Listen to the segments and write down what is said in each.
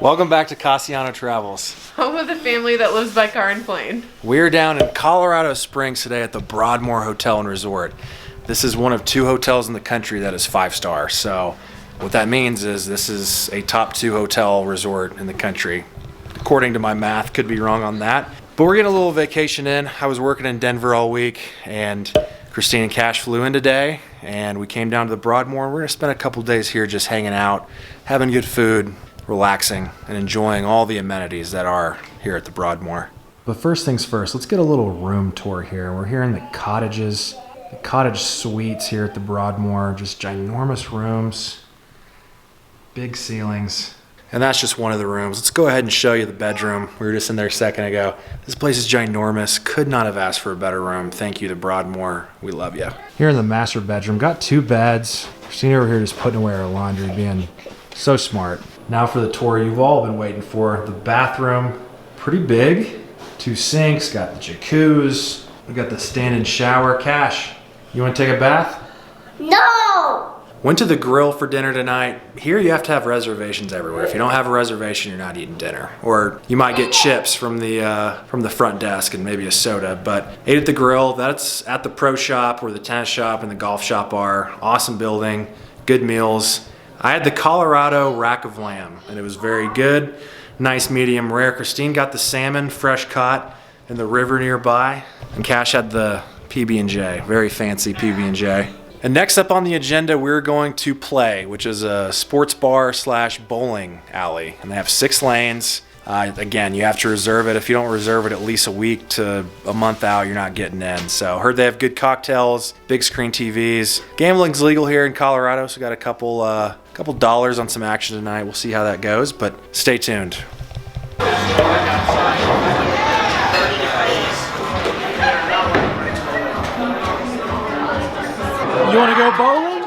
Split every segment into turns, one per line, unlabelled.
Welcome back to Casiano Travels.
Home of the family that lives by car and plane.
We're down in Colorado Springs today at the Broadmoor Hotel Resort. This is one of 2 hotels in the country that is 5-star. So what that means is this is a top 2 hotel resort in the country. According to my math, could be wrong on that. But we're getting a little vacation in. I was working in Denver all week, and Christine and Cash flew in today, and we came down to the Broadmoor. We're gonna spend a couple days here just hanging out, having good food, relaxing, and enjoying all the amenities that are here at the Broadmoor. But first things first, let's get a little room tour here. We're here in the cottages, the cottage suites here at the Broadmoor, just ginormous rooms, big ceilings. And that's just one of the rooms. Let's go ahead and show you the bedroom. We were just in there a second ago. This place is ginormous. Could not have asked for a better room. Thank you, the Broadmoor. We love you. Here in the master bedroom, got 2 beds. Christina over here just putting away our laundry, being so smart. Now for the tour you've all been waiting for. The bathroom, pretty big. 2 sinks, got the jacuzzi. We got the stand-in shower. Cash, you want to take a bath?
No!
Went to the grill for dinner tonight. Here you have to have reservations everywhere. If you don't have a reservation, you're not eating dinner. Or you might get chips from the front desk and maybe a soda. But ate at the grill. That's at the pro shop where the tennis shop and the golf shop are. Awesome building, good meals. I had the Colorado rack of lamb, and it was very good. Nice medium rare. Christine got the salmon fresh caught in the river nearby. And Cash had the PB&J, very fancy PB&J. And next up on the agenda, we're going to Play, which is a sports bar / bowling alley. And they have 6 lanes. Again, you have to reserve it. If you don't reserve it at least a week to a month out, you're not getting in. So heard they have good cocktails, big screen TVs. Gambling's legal here in Colorado, so got a couple dollars on some action tonight. We'll see how that goes, but stay tuned. You want to go bowling?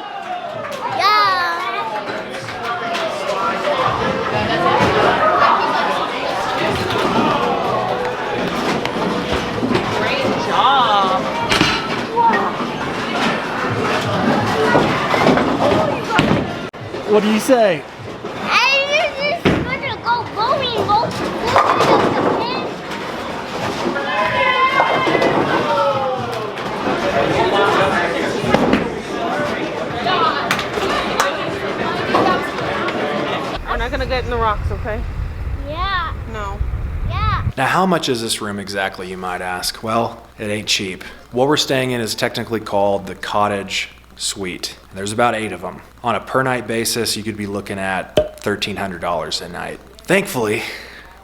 What do you say?
I just gonna go bowling, go to the pin.
We're not gonna get in the rocks, okay?
Yeah.
No.
Yeah.
Now, how much is this room exactly, you might ask? Well, it ain't cheap. What we're staying in is technically called the Cottage Suite. There's about 8 of them. On a per night basis, you could be looking at $1,300 a night. Thankfully,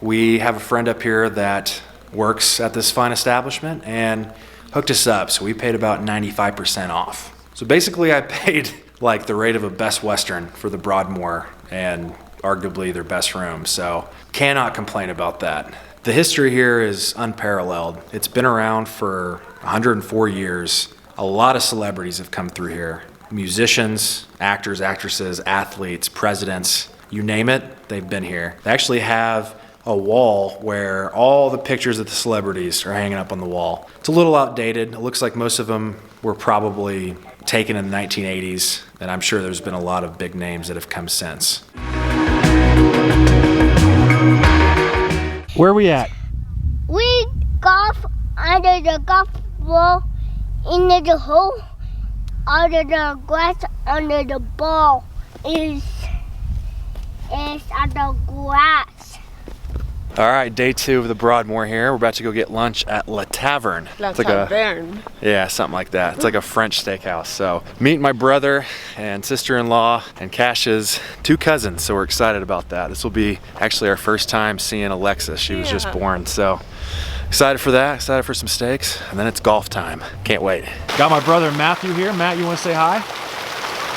we have a friend up here that works at this fine establishment and hooked us up, so we paid about 95% off. So basically, I paid like the rate of a Best Western for the Broadmoor and arguably their best room, so cannot complain about that. The history here is unparalleled. It's been around for 104 years. A lot of celebrities have come through here. Musicians, actors, actresses, athletes, presidents, you name it, they've been here. They actually have a wall where all the pictures of the celebrities are hanging up on the wall. It's a little outdated. It looks like most of them were probably taken in the 1980s, and I'm sure there's been a lot of big names that have come since. Where are we at?
We golf under the golf ball, into the hole, under the grass, under the ball is on the grass.
All right, day 2 of the Broadmoor here. We're about to go get lunch at La Taverne.
La
It's like
Taverne.
Yeah, something like that. It's like a French steakhouse. So meet my brother and sister-in-law and Cash's 2 cousins. So we're excited about that. This will be actually our first time seeing Alexis. She was just born. So excited for that, excited for some steaks. And then it's golf time. Can't wait. Got my brother Matthew here. Matt, you want to say hi?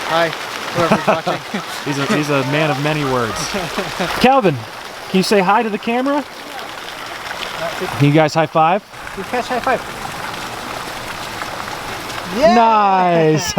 Hi, whoever's watching.
he's a man of many words. Calvin, can you say hi to the camera? Can you guys high five?
You catch high five.
Yeah! Nice!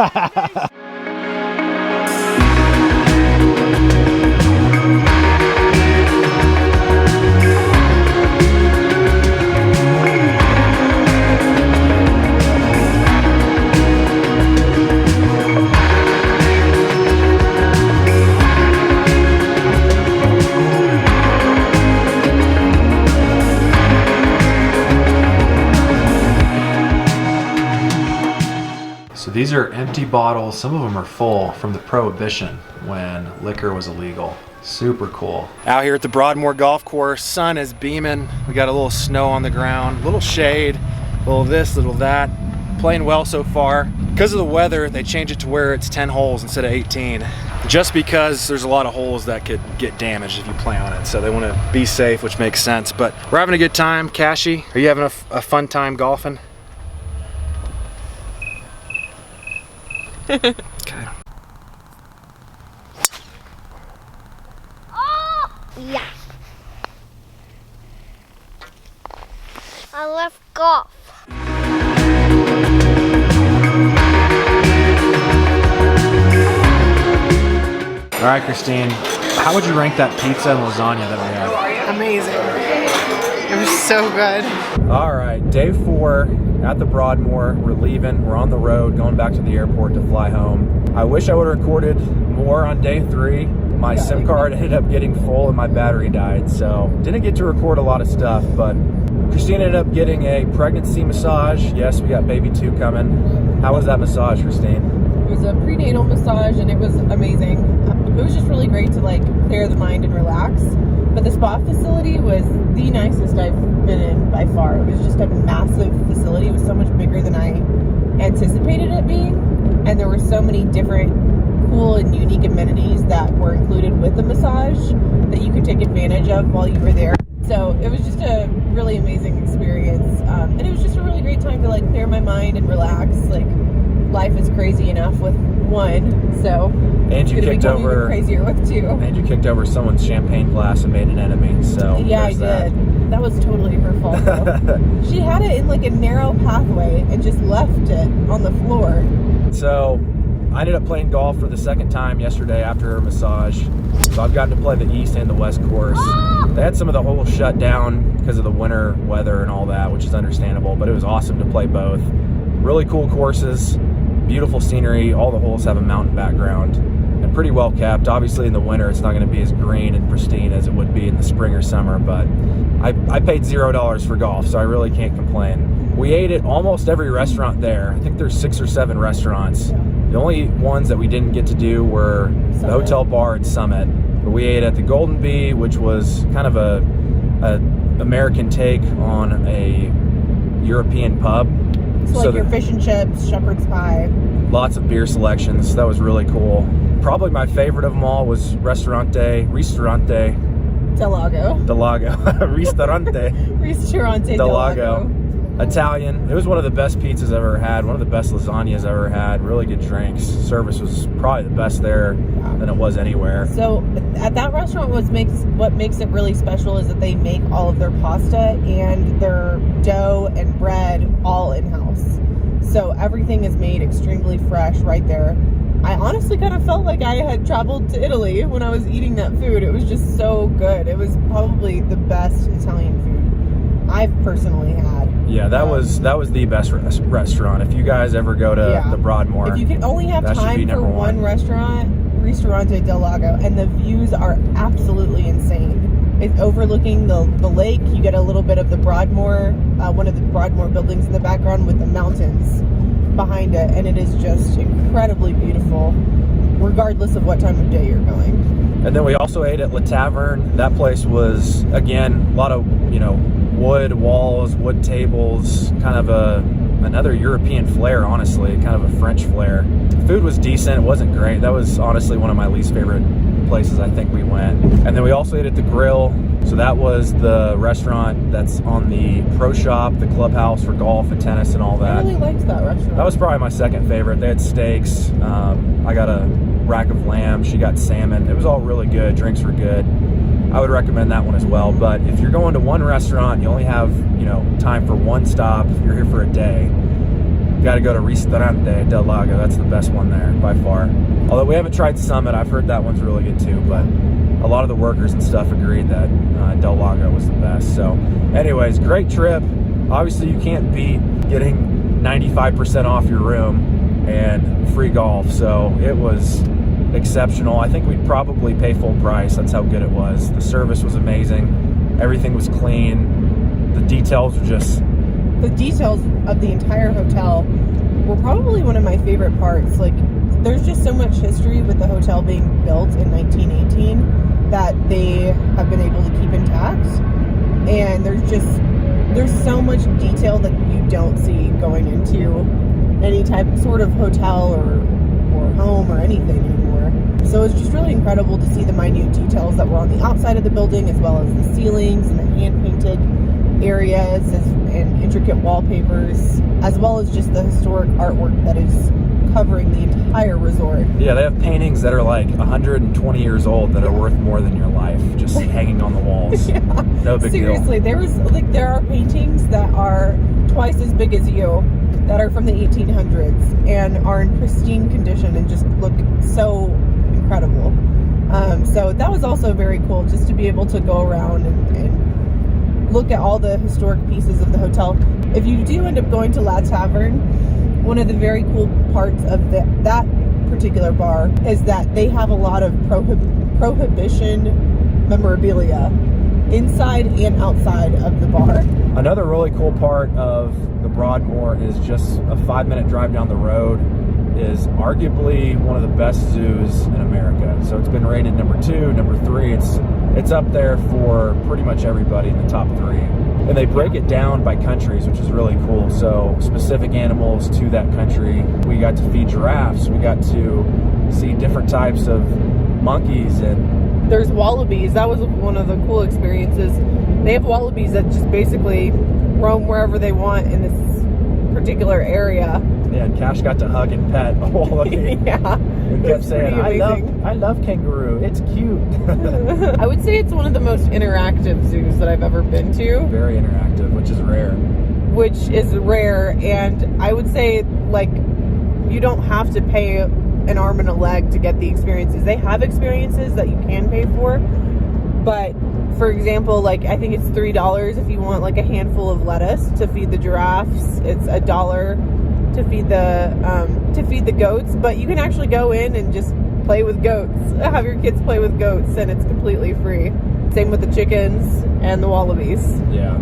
these are empty bottles. Some of them are full from the Prohibition when liquor was illegal. Super cool. Out here at the Broadmoor Golf Course, sun is beaming. We got a little snow on the ground, little shade, little this, little that. Playing well so far. Because of the weather, they changed it to where it's 10 holes instead of 18. Just because there's a lot of holes that could get damaged if you play on it. So they want to be safe, which makes sense. But we're having a good time. Cashy, are you having a fun time golfing? Okay.
Yeah. I left golf.
All right, Christine, how would you rank that pizza and lasagna that we had?
Amazing. It was so good.
All right, day 4 at the Broadmoor. We're leaving. We're on the road, going back to the airport to fly home. I wish I would have recorded more on day 3. My SIM card ended up getting full and my battery died, so didn't get to record a lot of stuff, but Christine ended up getting a pregnancy massage. Yes, we got baby 2 coming. How was that massage, Christine?
It was a prenatal massage and it was amazing. It was just really great to like clear the mind and relax. But the spa facility was the nicest I've been in by far. It was just a massive facility. It was so much bigger than I anticipated it being. And there were so many different cool and unique amenities that were included with the massage that you could take advantage of while you were there. So it was just a really amazing experience. And it was just a really great time to like clear my mind and relax. Like life is crazy enough with 1, so
and you kicked over
crazier with 2.
And you kicked over someone's champagne glass and made an enemy. So
yeah, I did. That was totally her fault. She had it in like a narrow pathway and just left it on the floor.
So I ended up playing golf for the 2nd time yesterday after her massage. So I've gotten to play the east and the west course. They had some of the holes shut down because of the winter weather and all that, which is understandable, but it was awesome to play both. Really cool courses, beautiful scenery. All the holes have a mountain background and pretty well kept. Obviously in the winter it's not going to be as green and pristine as it would be in the spring or summer, but I paid $0 for golf, so I really can't complain. We ate at almost every restaurant there. I think there's 6 or 7 restaurants. The only ones that we didn't get to do were the hotel bar at Summit. But we ate at the Golden Bee, which was kind of a American take on a European pub.
So like your fish and chips, shepherd's pie.
Lots of beer selections. That was really cool. Probably my favorite of them all was Ristorante
Del Lago.
Ristorante Del Lago. Italian. It was one of the best pizzas I've ever had, one of the best lasagnas I've ever had, really good drinks. Service was probably the best there than it was anywhere.
So at that restaurant, what makes it really special is that they make all of their pasta and their dough and bread all in-house. So everything is made extremely fresh right there. I honestly kind of felt like I had traveled to Italy when I was eating that food. It was just so good. It was probably the best Italian food I've personally had.
Yeah, that was the best restaurant. If you guys ever go to the Broadmoor,
if you can only have time for one restaurant, Ristorante Del Lago, and the views are absolutely insane. It's overlooking the lake. You get a little bit of the Broadmoor, one of the Broadmoor buildings in the background with the mountains behind it, and it is just incredibly beautiful, regardless of what time of day you're going.
And then we also ate at La Taverne. That place was, again, a lot of, wood walls, wood tables, kind of another European flair, honestly, kind of a French flair. Food was decent. It wasn't great. That was honestly one of my least favorite places I think we went. And then we also ate at the Grill. So that was the restaurant that's on the Pro Shop, the clubhouse for golf and tennis and all that.
I really liked that restaurant.
That was probably my second favorite. They had steaks. I got a rack of lamb. She got salmon. It was all really good. Drinks were good. I would recommend that one as well. But if you're going to one restaurant, you only have, time for one stop. If you're here for a day, you got to go to Ristorante Del Lago. That's the best one there by far. Although we haven't tried Summit. I've heard that one's really good too. But a lot of the workers and stuff agreed that Del Lago was the best. So anyways, great trip. Obviously you can't beat getting 95% off your room and free golf. So it was exceptional. I think we'd probably pay full price. That's how good it was. The service was amazing. Everything was clean. The details were just...
The details of the entire hotel were probably one of my favorite parts. Like, there's just so much history with the hotel being built in 1918 that they have been able to keep intact. And there's so much detail that you don't see going into any type sort of hotel or home or anything anymore. So it's just really incredible to see the minute details that were on the outside of the building, as well as the ceilings and the hand-painted areas and intricate wallpapers, as well as just the historic artwork that is covering the entire resort.
Yeah, they have paintings that are like 120 years old that are worth more than your life, just hanging on the walls.
Yeah.
No big
Seriously,
deal.
there are paintings that are twice as big as you that are from the 1800s and are in pristine condition and just look so incredible. So that was also very cool, just to be able to go around and look at all the historic pieces of the hotel. If you do end up going to La Taverne, one of the very cool parts of that particular bar is that they have a lot of prohibition memorabilia inside and outside of the bar.
Another really cool part of the Broadmoor is just a 5-minute drive down the road is arguably one of the best zoos in America. So it's been rated number 2, number 3. It's up there for pretty much everybody in the top 3. And they break it down by countries, which is really cool. So specific animals to that country. We got to feed giraffes. We got to see different types of monkeys, and
there's wallabies. That was one of the cool experiences. They have wallabies that just basically roam wherever they want in this particular area.
Yeah, and Cash got to hug and pet a wallaby.
Yeah.
And kept saying, I love kangaroo. It's cute.
I would say it's one of the most interactive zoos that I've ever been to.
Very interactive, which is rare. And I would say, like, you don't have to pay an arm and a leg to get the experiences. They have experiences that you can pay for. But, for example, like, I think it's $3 if you want, like, a handful of lettuce to feed the giraffes. It's $1 to feed the goats, but you can actually go in and just play with goats. Have your kids play with goats, and it's completely free. Same with the chickens and the wallabies. Yeah.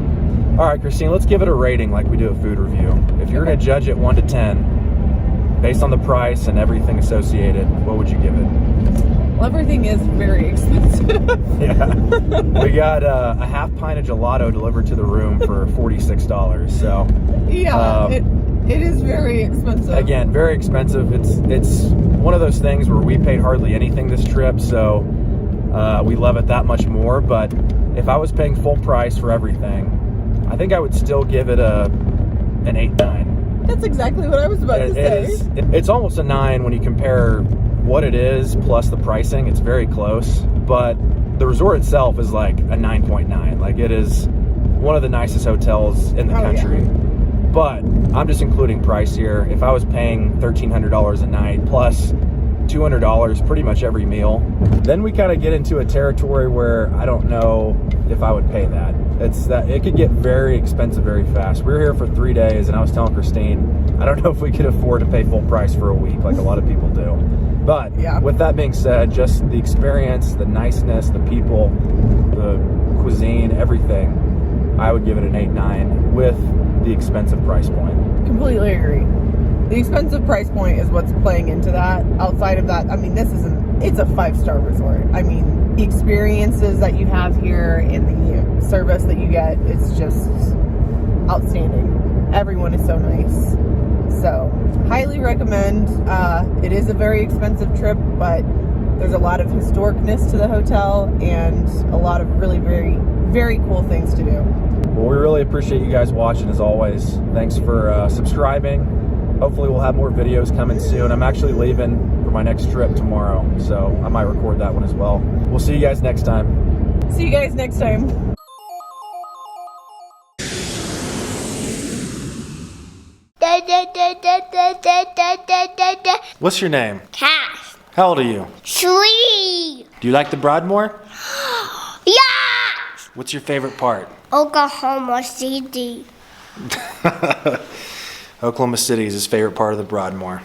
All right, Christine, let's give it a rating like we do a food review. If you're going to judge it 1 to 10, based on the price and everything associated, what would you give it?
Well, everything is very expensive.
Yeah. We got a half pint of gelato delivered to the room for $46. So
yeah, it is very expensive.
Again, very expensive. It's one of those things where we paid hardly anything this trip, so we love it that much more. But if I was paying full price for everything, I think I would still give it an 8-9.
That's exactly what I was about to say.
It's almost a 9 when you compare what it is plus the pricing. It's very close, but the resort itself is like a 9.9. Like, it is one of the nicest hotels in the country. Yeah. But I'm just including price here. If I was paying $1,300 a night plus $200 pretty much every meal, then we kind of get into a territory where I don't know if I would pay that. It could get very expensive very fast. We were here for 3 days, and I was telling Christine, I don't know if we could afford to pay full price for a week like a lot of people do. But yeah, with that being said, just the experience, the niceness, the people, the cuisine, everything, I would give it an 8-9 with the expensive price point.
Completely agree. The expensive price point is what's playing into that. Outside of that, I mean, it's a 5-star resort. I mean, the experiences that you have here and the service that you get, it's just outstanding. Everyone is so nice. So, highly recommend. It is a very expensive trip, but there's a lot of historicness to the hotel and a lot of really very, very cool things to do.
Well, we really appreciate you guys watching as always. Thanks for subscribing. Hopefully we'll have more videos coming soon. I'm actually leaving for my next trip tomorrow, so I might record that one as well. We'll see you guys next time.
See you guys next time.
What's your name?
Cash.
How old are you?
3.
Do you like the Broadmoor?
Yeah.
What's your favorite part?
Oklahoma City.
Oklahoma City is his favorite part of the Broadmoor.